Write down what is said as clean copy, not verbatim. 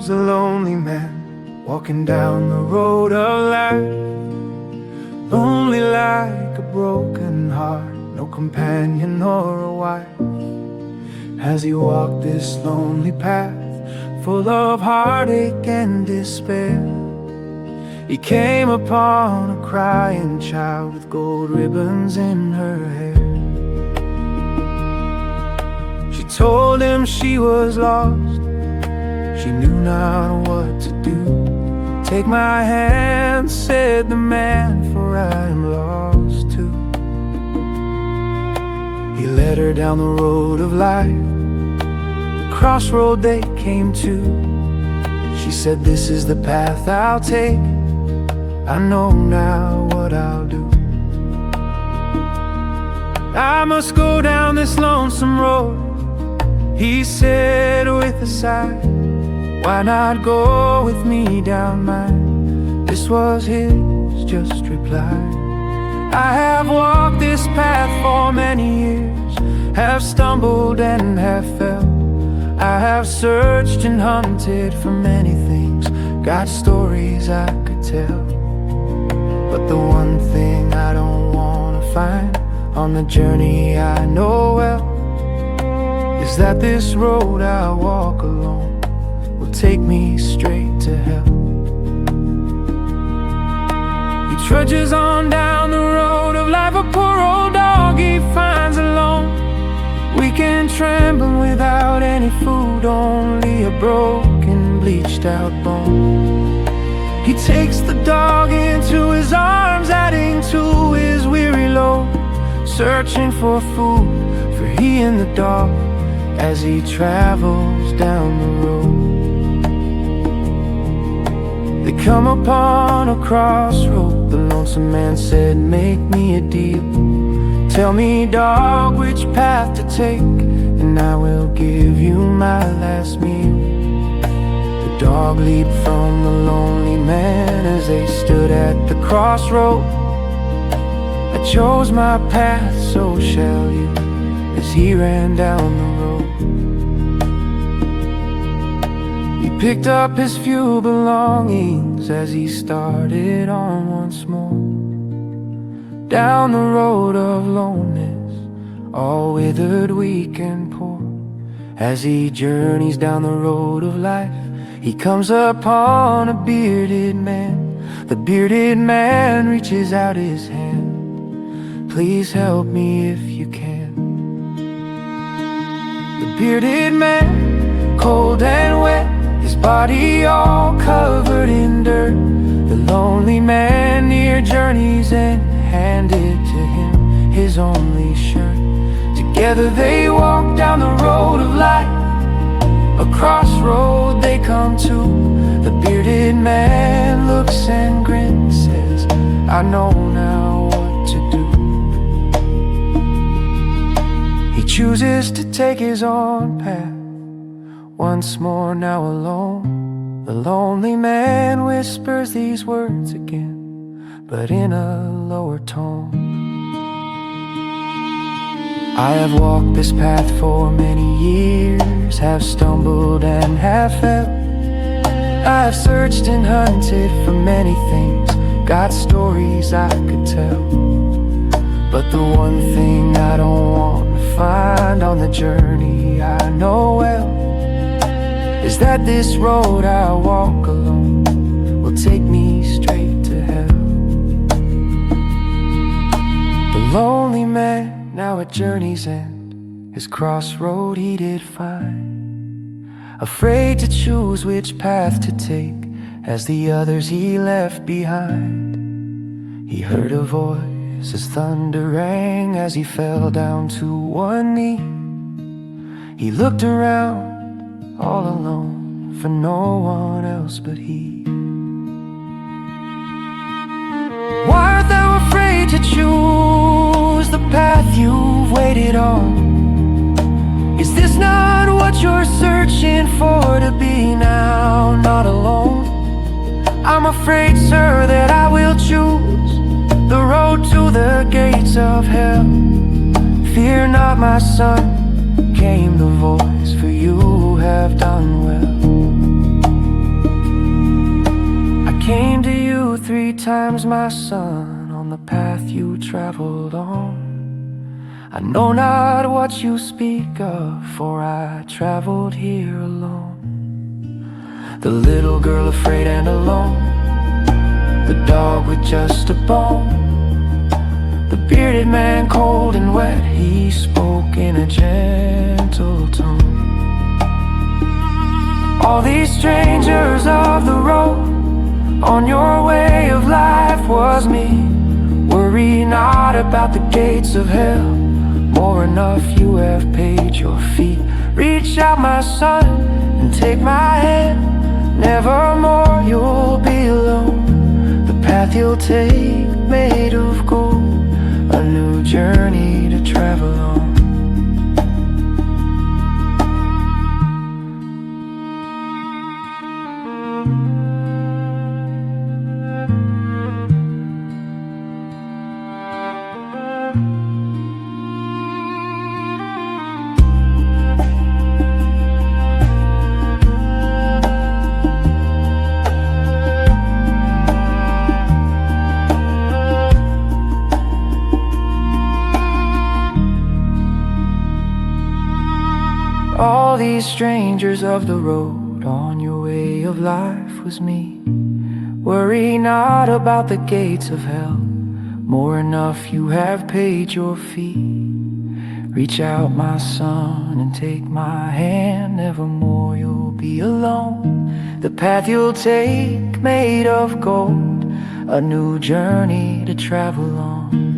was a lonely man walking down the road of life, lonely like a broken heart, no companion nor a wife. As he walked this lonely path, full of heartache and despair, he came upon a crying child with gold ribbons in her hair. She told him she was lost, she knew not what to do. "Take my hand," said the man, "for I am lost too." He led her down the road of life, the crossroad they came to. She said, "This is the path I'll take, I know now what I'll do. I must go down this lonesome road," he said with a sigh. "Why not go with me down mine?" This was his just reply. "I have walked this path for many years, have stumbled and have fell. I have searched and hunted for many things, got stories I could tell. But the one thing I don't wanna find on the journey I know well is that this road I walk alone will take me straight to hell." He trudges on down the road of life, a poor old dog he finds alone, weak and trembling without any food, only a broken, bleached out bone. He takes the dog into his arms, adding to his weary load, searching for food for he and the dog as he travels down the road. They come upon a crossroad. The lonesome man said, "Make me a deal. Tell me, dog, which path to take, and I will give you my last meal." The dog leaped from the lonely man as they stood at the crossroad. "I chose my path, so shall you," as he ran down the road. He picked up his few belongings as he started on once more, down the road of loneliness, all withered, weak and poor. As he journeys down the road of life, he comes upon a bearded man. The bearded man reaches out his hand. "Please help me if you can." The bearded man, cold and wet, his body all covered in dirt. The lonely man near journey's end handed to him his only shirt. Together they walk down the road of life, a crossroad they come to. The bearded man looks and grins, says, "I know now what to do." He chooses to take his own path, once more now alone. The lonely man whispers these words again, but in a lower tone. "I have walked this path for many years, have stumbled and have fell. I have searched and hunted for many things, got stories I could tell. But the one thing I don't want to find on the journey I know well is that this road I walk alone will take me straight to hell." The lonely man, now at journey's end, his crossroad he did find, afraid to choose which path to take, as the others he left behind. He heard a voice as thunder rang as he fell down to one knee. He looked around, all alone, for no one else but he. "Why art thou afraid to choose the path you've waited on? Is this not what you're searching for, to be now not alone? I'm afraid, sir, that I will choose the road to the gates of hell. Fear not, my son," came the voice, "for you have done well." 3 times, my son, on the path you traveled on. I know not what you speak of, for I traveled here alone. The little girl afraid and alone, the dog with just a bone, the bearded man cold and wet, he spoke in a gentle tone. All these strangers of the road, on your way of life was me. Worry not about the gates of hell, more enough you have paid your fee. Reach out, my son, and take my hand. Nevermore you'll be alone. The path you'll take made of gold, a new journey to travel on. All these strangers of the road, on your way of life was me. Worry not about the gates of hell, more enough you have paid your fee. Reach out, my son, and take my hand. Nevermore you'll be alone. The path you'll take made of gold, a new journey to travel on.